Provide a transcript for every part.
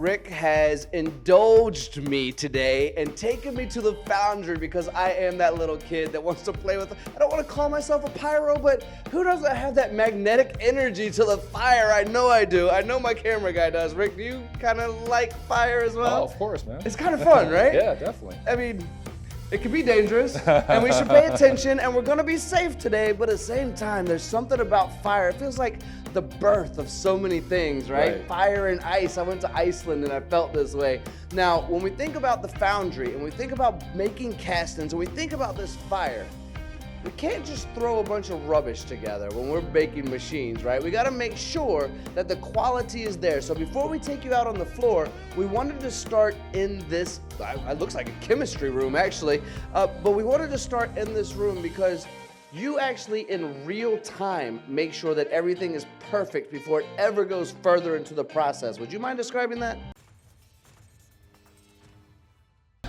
Rick has indulged me today and taken me to the Foundry because I am that little kid that wants to play with. I don't want to call myself a pyro, but who doesn't have that magnetic energy to the fire? I know I do. I know my camera guy does. Rick, do you kind of like fire as well? Oh, of course, man. It's kind of fun, right? Yeah, definitely. I mean, it can be dangerous, and we should pay attention, and we're gonna be safe today, but at the same time, there's something about fire. It feels like the birth of so many things, right? Fire and ice. I went to Iceland and I felt this way. Now, when we think about the Foundry, and we think about making castings, and we think about this fire, we can't just throw a bunch of rubbish together when we're baking machines, right? We gotta make sure that the quality is there. So before we take you out on the floor, we wanted to start in this, it looks like a chemistry room actually, but we wanted to start in this room because you actually in real time make sure that everything is perfect before it ever goes further into the process. Would you mind describing that?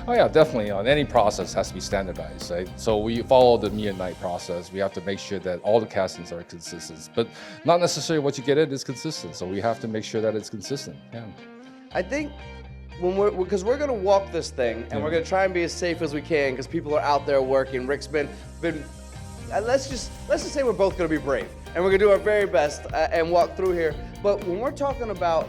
Oh yeah, definitely. Any process has to be standardized, right? So we follow the me and night process. We have to make sure that all the castings are consistent, but not necessarily what you get in is consistent. So we have to make sure that it's consistent. Yeah. I think because we're gonna walk this thing and we're gonna try and be as safe as we can because people are out there working. Rick's been. Let's just say we're both gonna be brave and we're gonna do our very best and walk through here. But when we're talking about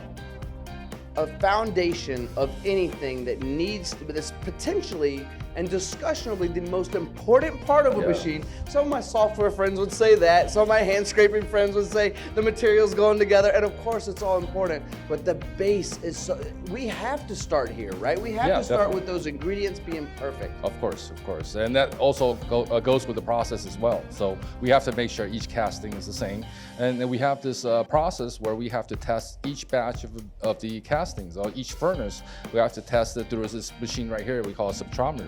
a foundation of anything that needs to be, that's potentially and discussionably the most important part of a machine. Some of my software friends would say that, some of my hand scraping friends would say the materials going together, and of course it's all important, but the base is so, we have to start here, right? We have to start with those ingredients being perfect. Of course, and that also goes with the process as well. So we have to make sure each casting is the same, and then we have this process where we have to test each batch of the castings, or each furnace. We have to test it through this machine right here we call a spectrometer.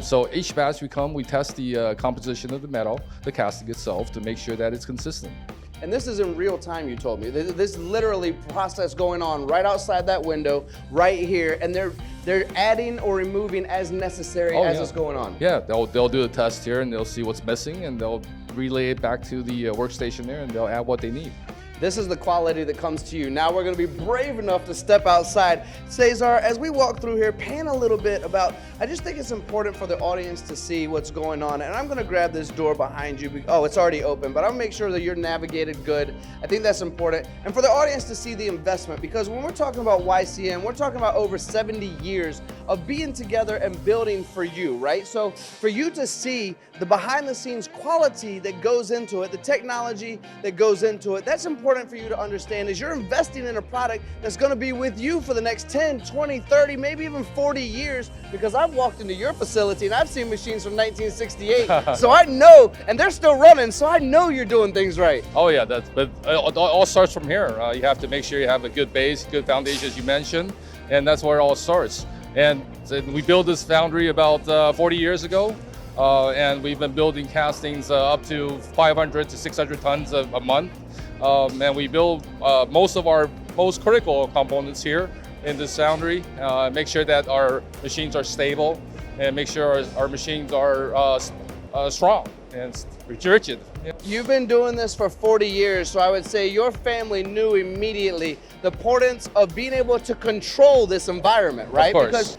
So each batch we test the composition of the metal, the casting itself, to make sure that it's consistent. And this is in real time, you told me. This is literally process going on right outside that window, right here, and they're adding or removing as necessary as it's going on. Yeah, they'll do a test here and they'll see what's missing and they'll relay it back to the workstation there and they'll add what they need. This is the quality that comes to you. Now we're gonna be brave enough to step outside. Cesar, as we walk through here, pan a little bit about, I just think it's important for the audience to see what's going on. And I'm gonna grab this door behind you. Oh, it's already open, but I'm gonna make sure that you're navigated good. I think that's important. And for the audience to see the investment, because when we're talking about YCM, we're talking about over 70 years of being together and building for you, right? So for you to see the behind the scenes quality that goes into it, the technology that goes into it, that's important for you to understand is you're investing in a product that's going to be with you for the next 10, 20, 30, maybe even 40 years, because I've walked into your facility and I've seen machines from 1968. So I know, and they're still running, so I know you're doing things right. Oh yeah, but it all starts from here. You have to make sure you have a good base, good foundation, as you mentioned, and that's where it all starts. And we built this foundry about 40 years ago. And we've been building castings up to 500 to 600 tons a month. And we build most of our most critical components here in this foundry, make sure that our machines are stable and make sure our machines are strong and rigid. You've been doing this for 40 years, so I would say your family knew immediately the importance of being able to control this environment, right? Of course. Because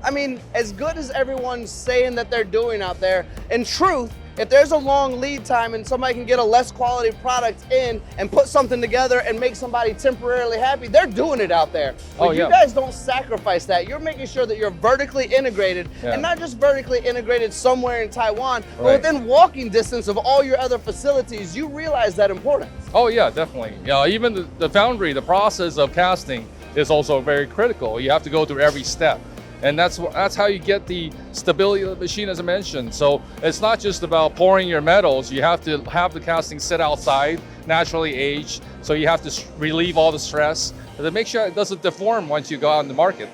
I mean, as good as everyone's saying that they're doing out there, in truth, if there's a long lead time and somebody can get a less quality product in and put something together and make somebody temporarily happy, they're doing it out there. But you guys don't sacrifice that. You're making sure that you're vertically integrated, and not just vertically integrated somewhere in Taiwan, but within walking distance of all your other facilities. You realize that importance. Oh yeah, definitely. Even the foundry, the process of casting is also very critical. You have to go through every step. And that's how you get the stability of the machine, as I mentioned. So it's not just about pouring your metals. You have to have the casting sit outside, naturally aged. So you have to relieve all the stress to make sure it doesn't deform once you go out in the market.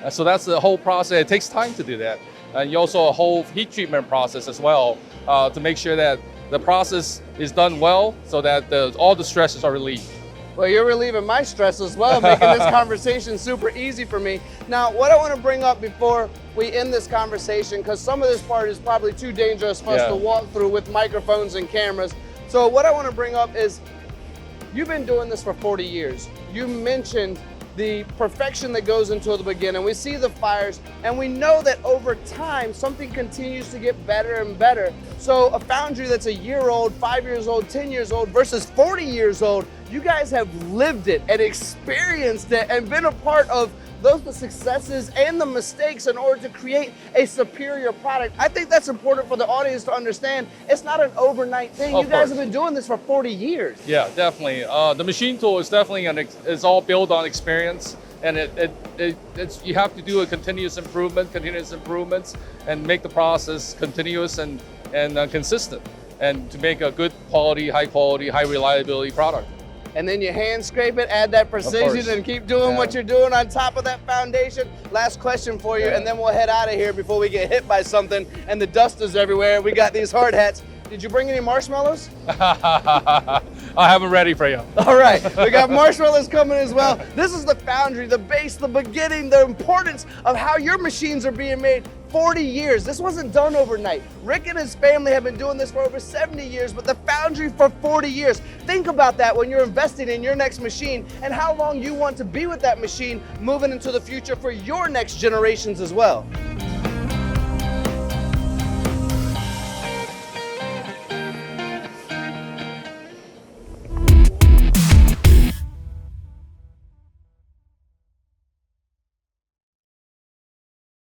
So that's the whole process. It takes time to do that. And you also a whole heat treatment process as well to make sure that the process is done well so that all the stresses are relieved. Well, you're relieving my stress as well, making this conversation super easy for me. Now, what I want to bring up before we end this conversation, because some of this part is probably too dangerous for us to walk through with microphones and cameras. So what I want to bring up is, you've been doing this for 40 years. You mentioned the perfection that goes into the beginning. We see the fires, and we know that over time, something continues to get better and better. So a foundry that's a year old, 5 years old, 10 years old versus 40 years old, you guys have lived it and experienced it and been a part of the successes and the mistakes in order to create a superior product. I think that's important for the audience to understand. It's not an overnight thing. You guys have been doing this for 40 years. Yeah, definitely. The machine tool is definitely it's all built on experience, and it's you have to do a continuous improvements, and make the process continuous and consistent, and to make a good quality, high reliability product. And then you hand scrape it, add that precision, and keep doing what you're doing on top of that foundation. Last question for you, and then we'll head out of here before we get hit by something and the dust is everywhere. We got these hard hats. Did you bring any marshmallows? I have them ready for you. All right, we got marshmallows coming as well. This is the foundry, the base, the beginning, the importance of how your machines are being made. 40 years. This wasn't done overnight. Rick and his family have been doing this for over 70 years, but the foundry for 40 years. Think about that when you're investing in your next machine and how long you want to be with that machine moving into the future for your next generations as well.